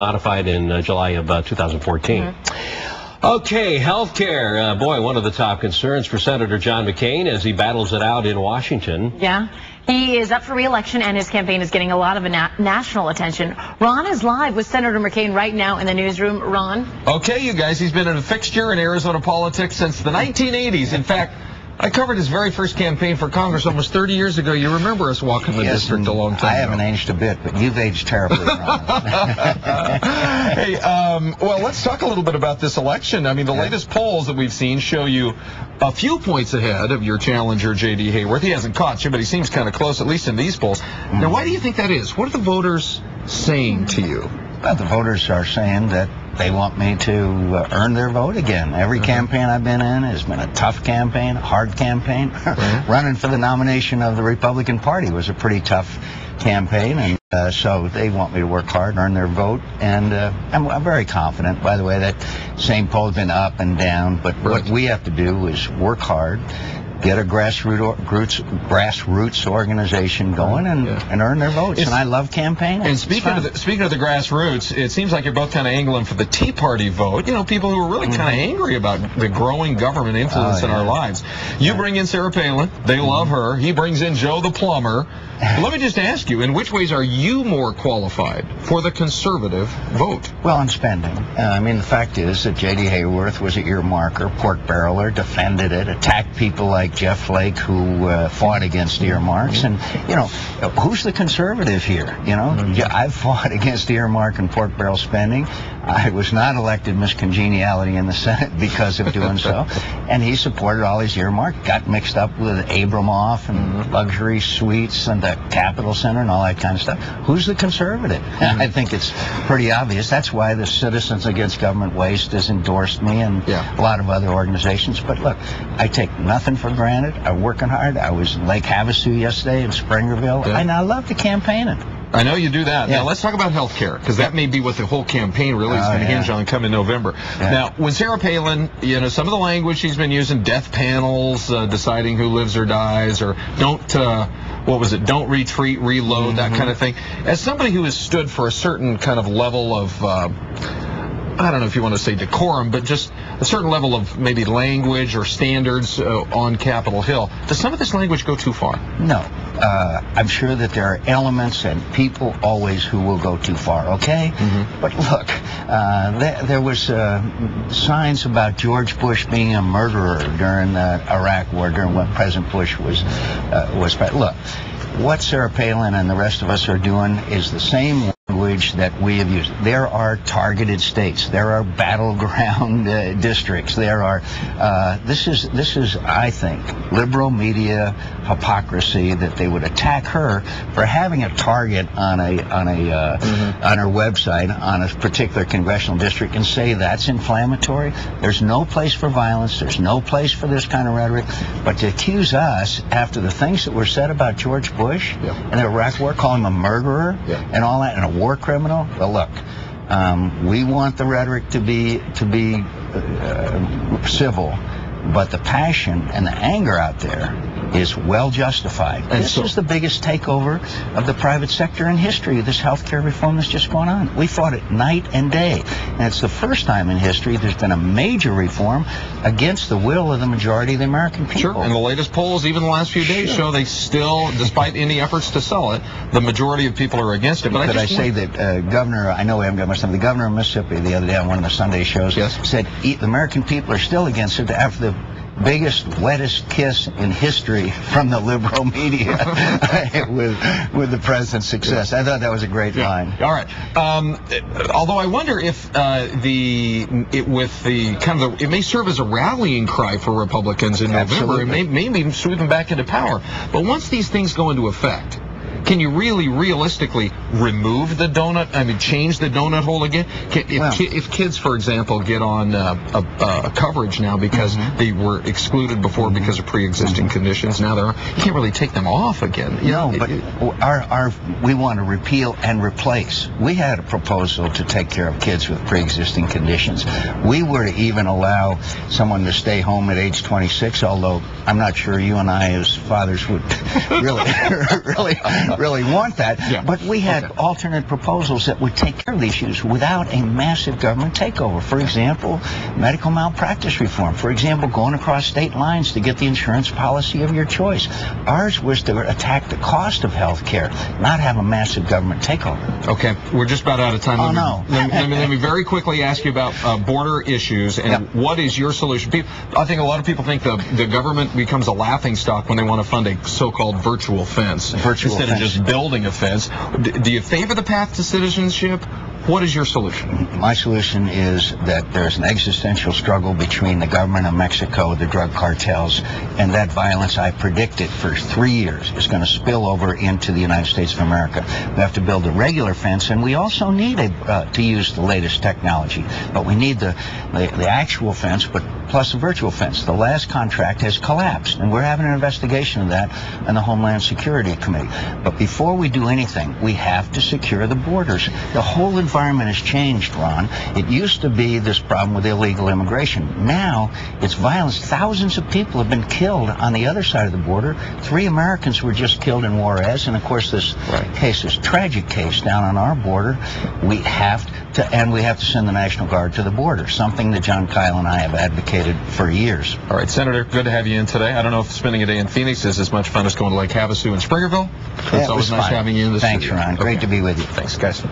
modified in July of 2014. Okay, healthcare. Boy, one of the top concerns for Senator John McCAIN as he battles it out in Washington. Yeah, he is up for re-election and his campaign is getting a lot of national attention. Ron is live with Senator McCAIN right now in the newsroom. Ron? Okay, you guys, he's been a fixture in Arizona politics since the 1980s. In fact, I covered his very first campaign for Congress almost 30 years ago. You remember us walking the district a long time ago. I haven't aged a bit, but you've aged terribly, Ron. Hey, well, let's talk a little bit about this election. I mean, the latest polls that we've seen show you a few points ahead of your challenger, J.D. Hayworth. He hasn't caught you, but he seems kind of close, at least in these polls. Now, why do you think that is? What are the voters saying to you? Well, the voters are saying that they want me to earn their vote again. Every campaign I've been in has been a tough campaign, a hard campaign. Running for the nomination of the Republican Party was a pretty tough campaign, and so they want me to work hard, earn their vote, and I'm very confident. By the way, that same poll's been up and down, but what we have to do is work hard, get a grassroots organization going, and earn their votes. And I love campaigning. And speaking of the grassroots, it seems like you're both kind of angling for the Tea Party vote. You know, people who are really kind of angry about the growing government influence in our lives. You bring in Sarah Palin. They love her. He brings in Joe the plumber. Let me just ask you, in which ways are you more qualified for the conservative vote? Well, on spending. I mean, the fact is that J.D. Hayworth was an earmarker, pork barreler, defended it, attacked people like Jeff Flake who fought against earmarks. And, you know, who's the conservative here? You know, I've fought against earmark and pork barrel spending. I was not elected Miss Congeniality in the Senate because of doing so. And he supported all these earmarks, got mixed up with Abramoff and luxury suites and the Capitol Center and all that kind of stuff. Who's the conservative? I think it's pretty obvious. That's why the Citizens Against Government Waste has endorsed me and a lot of other organizations. But look, I take nothing for granted. I'm working hard. I was in Lake Havasu yesterday in Springerville, and I love the campaigning. I know you do that. Now, let's talk about health care, because that may be what the whole campaign really is going to hinge on come in November. Now, when Sarah Palin, you know, some of the language she's been using, death panels, deciding who lives or dies, or don't, don't retreat, reload, that kind of thing. As somebody who has stood for a certain kind of level of, I don't know if you want to say decorum, but just a certain level of maybe language or standards on Capitol Hill, does some of this language go too far? No. I'm sure that there are elements and people always who will go too far, okay? But look, there was signs about George Bush being a murderer during the Iraq War, during when President Bush was look, what Sarah Palin and the rest of us are doing is the same language that we have used. There are targeted states. There are battleground districts. There are. This is, I think, liberal media hypocrisy that they would attack her for having a target on her website on a particular congressional district and say that's inflammatory. There's no place for violence. There's no place for this kind of rhetoric. But to accuse us after the things that were said about George Bush and the Iraq War, call him a murderer and all that, and a war criminal. Well, look, we want the rhetoric to be civil, but the passion and the anger out there is well justified. And this is the biggest takeover of the private sector in history, this health care reform that's just going on. We fought it night and day. And it's the first time in history there's been a major reform against the will of the majority of the American people. Sure, and the latest polls, even the last few days, show they still, despite any efforts to sell it, the majority of people are against it. But could I say that Governor, I know we haven't got much time, the governor of Mississippi the other day on one of the Sunday shows said the American people are still against it after the biggest, wettest kiss in history from the liberal media with the president's success. I thought that was a great line. All right. Although I wonder if it may serve as a rallying cry for Republicans in November. It may even sweep them back into power. But once these things go into effect, can you really realistically remove the donut? I mean, change the donut hole again? If kids, for example, get on a coverage now because they were excluded before because of pre-existing conditions, now you can't really take them off again. But we want to repeal and replace. We had a proposal to take care of kids with pre-existing conditions. We were to even allow someone to stay home at age 26, although I'm not sure you and I as fathers would really really want that. Yeah. But we had alternate proposals that would take care of these issues without a massive government takeover. For example, medical malpractice reform. For example, going across state lines to get the insurance policy of your choice. Ours was to attack the cost of health care, not have a massive government takeover. Okay, we're just about out of time. Oh, no. Let me very quickly ask you about border issues and what is your solution? I think a lot of people think the government becomes a laughingstock when they want to fund a so-called virtual fence instead of just building a fence. Do you favor the path to citizenship? What is your solution? My solution is that there's an existential struggle between the government of Mexico, the drug cartels, and that violence, I predicted for 3 years, is going to spill over into the United States of America. We have to build a regular fence, and we also need to use the latest technology. But we need the actual fence, but plus a virtual fence. The last contract has collapsed, and we're having an investigation of that in the Homeland Security Committee. But before we do anything, we have to secure the borders. The whole environment has changed, Ron. It used to be this problem with illegal immigration. Now it's violence. Thousands of people have been killed on the other side of the border. 3 Americans were just killed in Juarez, and of course this case, this tragic case down on our border. We have to send the National Guard to the border, something that John Kyle and I have advocated for years. All right, Senator, good to have you in today. I don't know if spending a day in Phoenix is as much fun as going to Lake Havasu and Springerville. It's always nice having you in the studio. Thanks, Ron. Great to be with you. Thanks, guys.